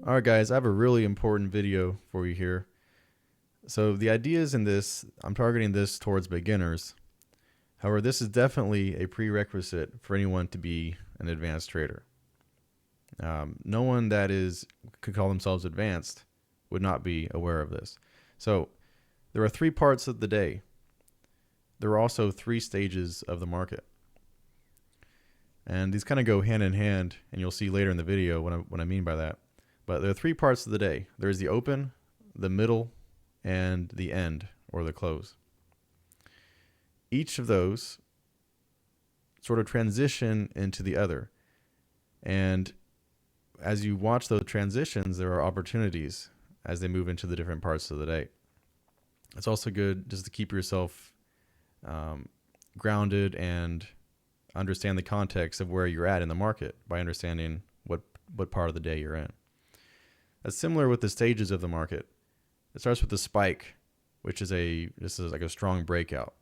Alright guys, I have a really important video for you here. So the ideas in this, I'm targeting this towards beginners. However, this is definitely a prerequisite for anyone to be an advanced trader. No one that could call themselves advanced would not be aware of this. So there are three parts of the day. There are also three stages of the market. And these kind of go hand in hand, and you'll see later in the video what I mean by that. But there are three parts of the day. There's the open, the middle, and the end, or the close. Each of those sort of transition into the other. And as you watch those transitions, there are opportunities as they move into the different parts of the day. It's also good just to keep yourself grounded and understand the context of where you're at in the market by understanding what part of the day you're in. That's similar with the stages of the market. It starts with the spike, which is this is like a strong breakout.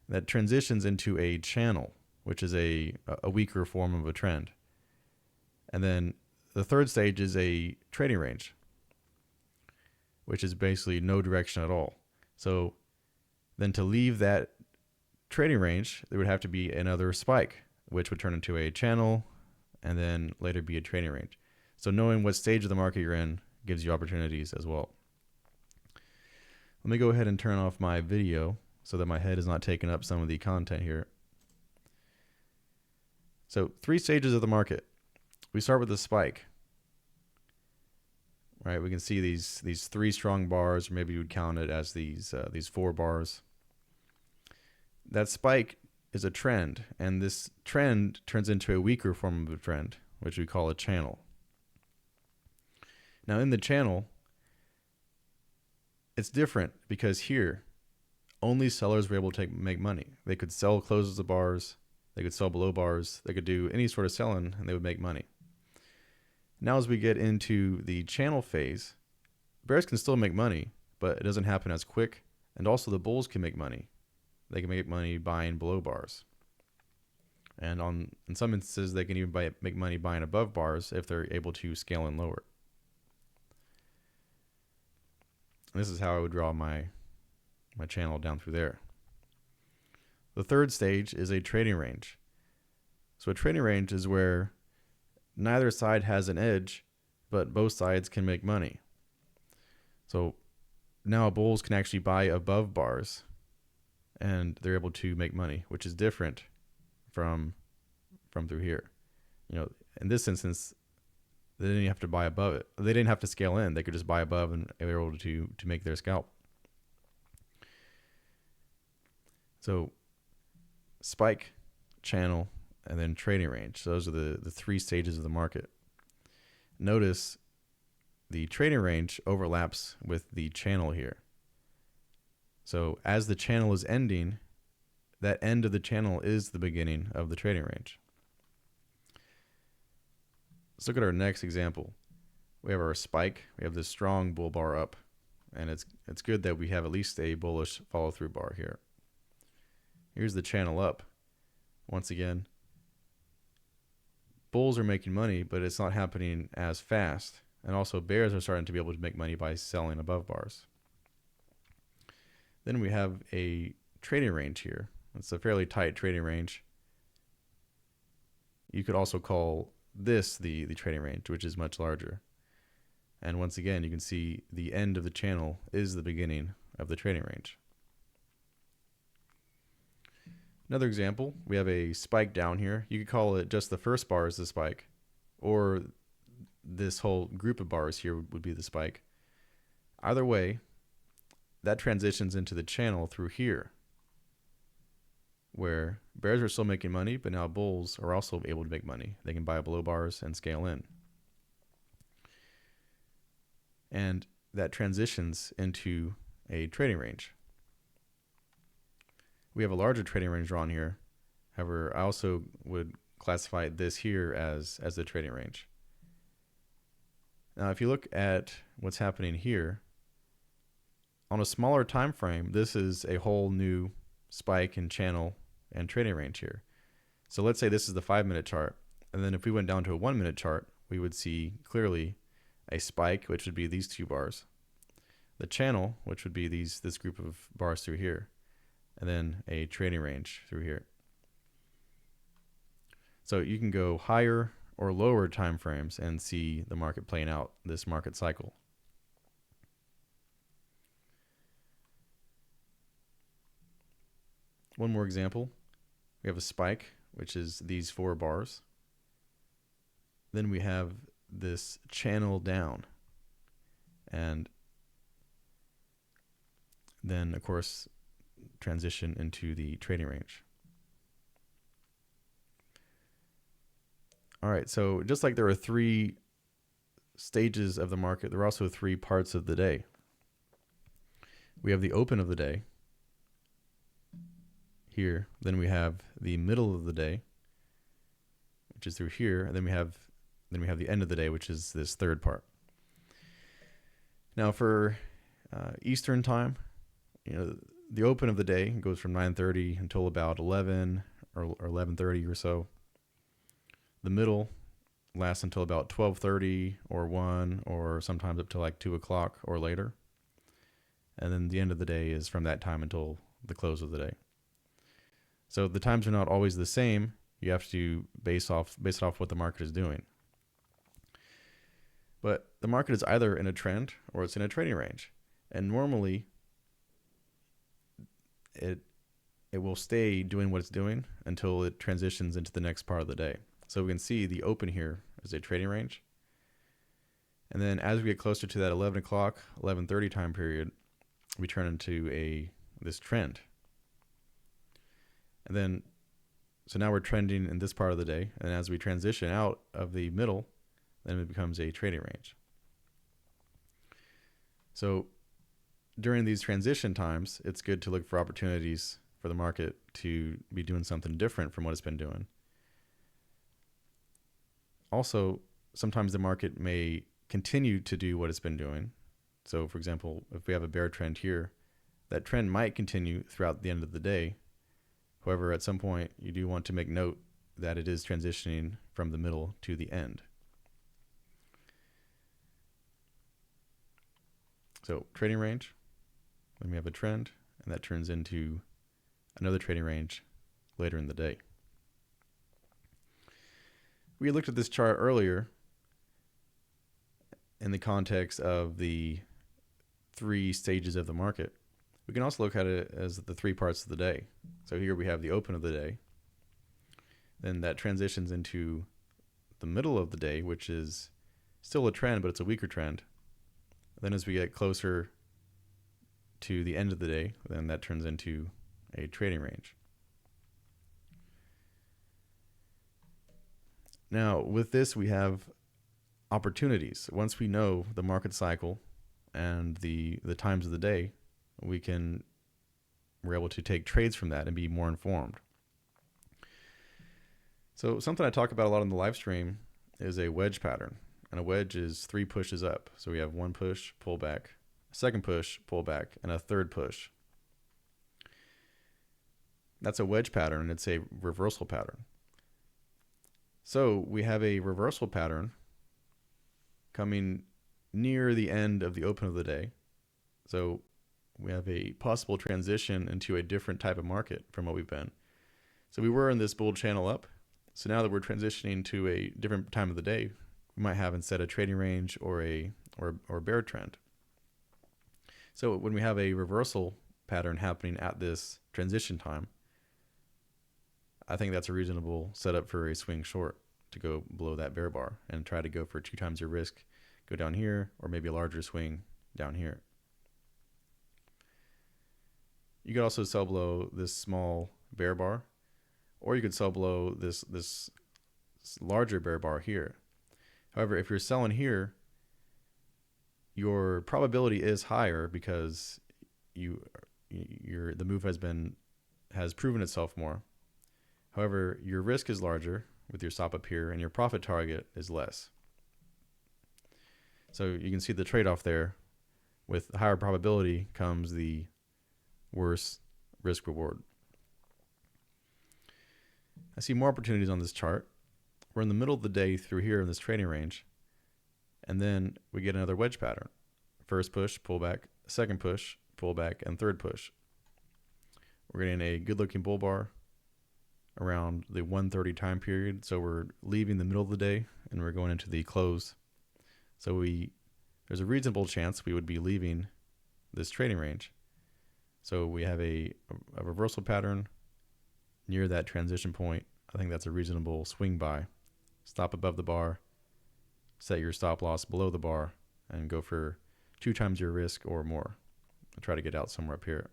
That transitions into a channel, which is a weaker form of a trend. And then the third stage is a trading range, which is basically no direction at all. So then to leave that trading range, there would have to be another spike, which would turn into a channel and then later be a trading range. So knowing what stage of the market you're in gives you opportunities as well. Let me go ahead and turn off my video so that my head is not taking up some of the content here. So three stages of the market. We start with the spike. Right, we can see these three strong bars, or maybe you would count it as these four bars. That spike is a trend, and this trend turns into a weaker form of a trend, which we call a channel. Now in the channel, it's different because here, only sellers were able to make money. They could sell closes of bars, they could sell below bars, they could do any sort of selling, and they would make money. Now as we get into the channel phase, bears can still make money, but it doesn't happen as quick, and also the bulls can make money. They can make money buying below bars. And in some instances, they can even make money buying above bars if they're able to scale in lower. And this is how I would draw my channel down through there. The third stage is a trading range. So a trading range is where neither side has an edge, but both sides can make money. So now bulls can actually buy above bars and they're able to make money, which is different from through here. You know, in this instance, they didn't have to buy above it. They didn't have to scale in. They could just buy above and they were able to make their scalp. So spike, channel, and then trading range. So those are the three stages of the market. Notice the trading range overlaps with the channel here. So as the channel is ending, that end of the channel is the beginning of the trading range. Let's look at our next example. We have our spike. We have this strong bull bar up, and it's good that we have at least a bullish follow through bar here. Here's the channel up. Once again, bulls are making money, but it's not happening as fast. And also bears are starting to be able to make money by selling above bars. Then we have a trading range here. It's a fairly tight trading range. You could also call this the trading range, which is much larger. And once again, you can see the end of the channel is the beginning of the trading range. Another example, we have a spike down here. You could call it just the first bar is the spike, or this whole group of bars here would be the spike. Either way, that transitions into the channel through here, where bears are still making money, but now bulls are also able to make money. They can buy below bars and scale in. And that transitions into a trading range. We have a larger trading range drawn here. However, I also would classify this here as the trading range. Now, if you look at what's happening here, on a smaller time frame, this is a whole new spike and channel and trading range here. So let's say this is the 5-minute chart. And then if we went down to a 1-minute chart, we would see clearly a spike, which would be these two bars, the channel, which would be this group of bars through here, and then a trading range through here. So you can go higher or lower time frames and see the market playing out this market cycle. One more example. We have a spike, which is these 4 bars. Then we have this channel down. And then, of course, transition into the trading range. All right, so just like there are 3 stages of the market, there are also 3 parts of the day. We have the open of the day here. Then we have the middle of the day, which is through here, and then we have the end of the day, which is this third part. Now for Eastern time, the open of the day goes from 9:30 until about 11 or 11:30 or so. The middle lasts until about 12:30 or 1, or sometimes up to like 2 o'clock or later. And then the end of the day is from that time until the close of the day. So the times are not always the same. You have to base it off what the market is doing. But the market is either in a trend or it's in a trading range. And normally it will stay doing what it's doing until it transitions into the next part of the day. So we can see the open here is a trading range. And then as we get closer to that 11 o'clock, 11:30 time period, we turn into this trend. And then, so now we're trending in this part of the day. And as we transition out of the middle, then it becomes a trading range. So during these transition times, it's good to look for opportunities for the market to be doing something different from what it's been doing. Also, sometimes the market may continue to do what it's been doing. So for example, if we have a bear trend here, that trend might continue throughout the end of the day. However, at some point, you do want to make note that it is transitioning from the middle to the end. So trading range, then we have a trend, and that turns into another trading range later in the day. We looked at this chart earlier in the context of the 3 stages of the market. We can also look at it as the 3 parts of the day. So here we have the open of the day. Then that transitions into the middle of the day, which is still a trend, but it's a weaker trend. Then as we get closer to the end of the day, then that turns into a trading range. Now, with this, we have opportunities. Once we know the market cycle and the times of the day, we're able to take trades from that and be more informed. So something I talk about a lot in the live stream is a wedge pattern. And a wedge is 3 pushes up. So we have 1 push, pull back, a second push, pull back, and a third push. That's a wedge pattern, and it's a reversal pattern. So we have a reversal pattern coming near the end of the open of the day. So we have a possible transition into a different type of market from what we've been. So we were in this bull channel up. So now that we're transitioning to a different time of the day, we might have instead a trading range or a bear trend. So when we have a reversal pattern happening at this transition time, I think that's a reasonable setup for a swing short to go below that bear bar and try to go for 2 times your risk, go down here, or maybe a larger swing down here. You could also sell below this small bear bar, or you could sell below this larger bear bar here. However, if you're selling here, your probability is higher because the move has proven itself more. However, your risk is larger with your stop up here, and your profit target is less. So you can see the trade-off there. With higher probability comes the worse risk reward. I see more opportunities on this chart. We're in the middle of the day through here in this trading range. And then we get another wedge pattern. First push, pull back, second push, pull back, and third push. We're getting a good looking bull bar around the 1:30 time period. So we're leaving the middle of the day and we're going into the close. So there's a reasonable chance we would be leaving this trading range. So we have a reversal pattern near that transition point. I think that's a reasonable swing buy. Stop above the bar, set your stop loss below the bar, and go for 2 times your risk or more. I'll try to get out somewhere up here.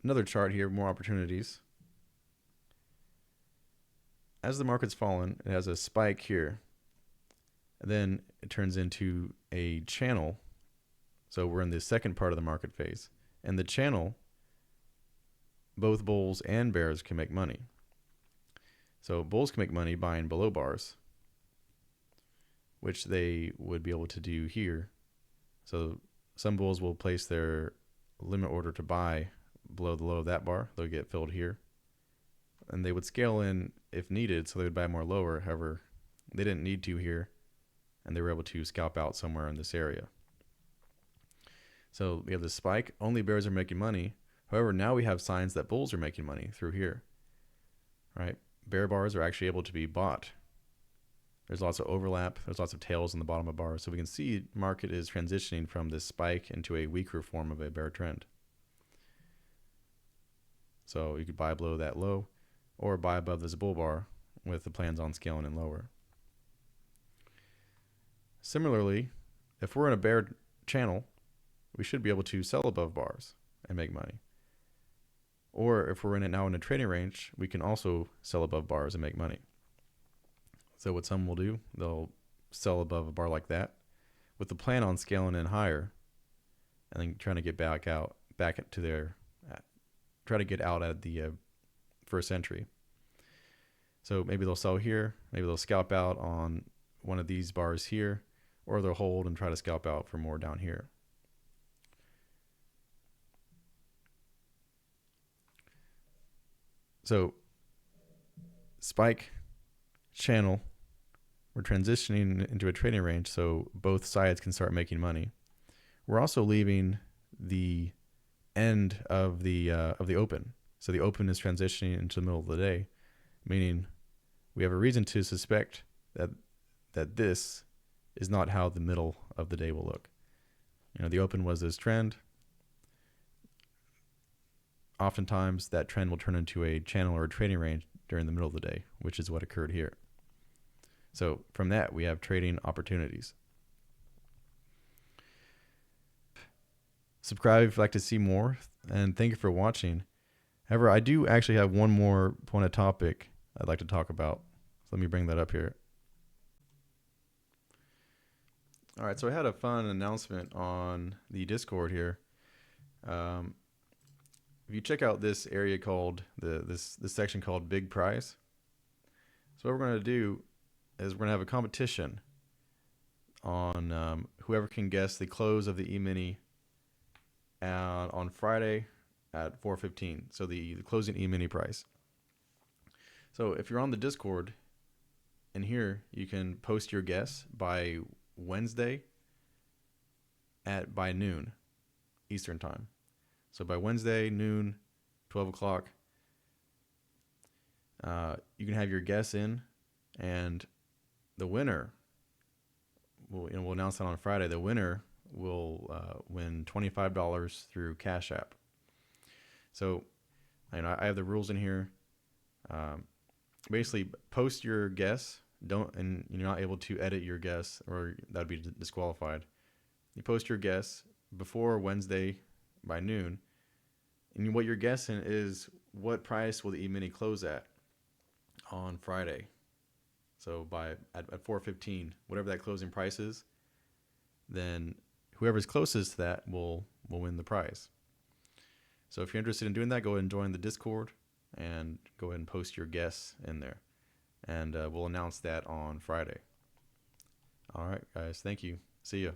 Another chart here, more opportunities. As the market's fallen, it has a spike here. And then it turns into a channel. So we're in the second part of the market phase. And the channel, both bulls and bears can make money. So bulls can make money buying below bars, which they would be able to do here. So some bulls will place their limit order to buy below the low of that bar. They'll get filled here. And they would scale in if needed, so they would buy more lower. However, they didn't need to here, and they were able to scalp out somewhere in this area. So we have this spike. Only bears are making money. However, now we have signs that bulls are making money through here. Right? Bear bars are actually able to be bought. There's lots of overlap. There's lots of tails in the bottom of bars. So we can see market is transitioning from this spike into a weaker form of a bear trend. So you could buy below that low or buy above this bull bar with the plans on scaling in lower. Similarly, if we're in a bear channel, we should be able to sell above bars and make money. Or if we're in it now in a trading range, we can also sell above bars and make money. So what some will do, they'll sell above a bar like that with the plan on scaling in higher and then trying to get back to their, try to get out at the first entry. So maybe they'll sell here, maybe they'll scalp out on one of these bars here, or they'll hold and try to scalp out for more down here. So spike, channel, we're transitioning into a trading range so both sides can start making money. We're also leaving the end of the open. So the open is transitioning into the middle of the day, meaning we have a reason to suspect that this is not how the middle of the day will look. The open was this trend. Oftentimes that trend will turn into a channel or a trading range during the middle of the day, which is what occurred here. So from that, we have trading opportunities. Subscribe if you'd like to see more, and thank you for watching. However, I do actually have one more point of topic I'd like to talk about. So let me bring that up here. All right, so I had a fun announcement on the Discord here. If you check out this area called this section called Big Prize, so what we're going to do is we're going to have a competition on whoever can guess the close of the E-mini on Friday at 4:15. So the closing E-mini price. So if you're on the Discord, in here you can post your guess by Wednesday by noon Eastern time. So by Wednesday noon, 12 o'clock, you can have your guess in, and the winner we'll announce that on Friday. The winner will win $25 through Cash App. So, I have the rules in here. Basically, post your guess. And you're not able to edit your guess, or that'd be disqualified. You post your guess before Wednesday by noon, and what you're guessing is what price will the E-mini close at on Friday. So at 4:15, whatever that closing price is, then whoever's closest to that will win the prize. So if you're interested in doing that, go ahead and join the Discord and go ahead and post your guess in there. And we'll announce that on Friday. All right, guys. Thank you. See ya.